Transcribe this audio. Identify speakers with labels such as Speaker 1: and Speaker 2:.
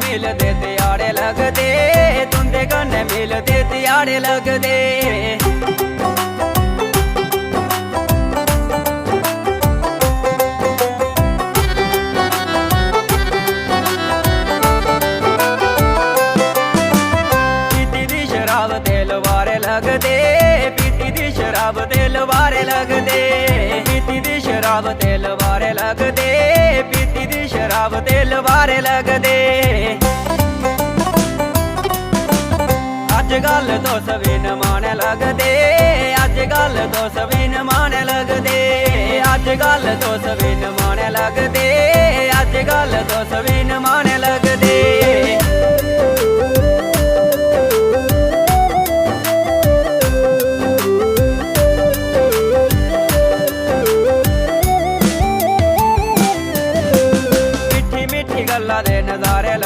Speaker 1: मिलदे ते आड़े लगदे, तुंदे कन्नै मिलदे ते आड़े लगदे। लगदे पीती दी शराब दे लवारे लगदे, पीती दी शराब दे लवारे लगदे, पीती दी शराब दे लवारे लगदे। अजकल तुस भी नमाने लगदे, अजकल तुस भी नमाने लगदे, अजकल तुस भी नमाने लगदे, अजकल तुस भी नमाने लगदे।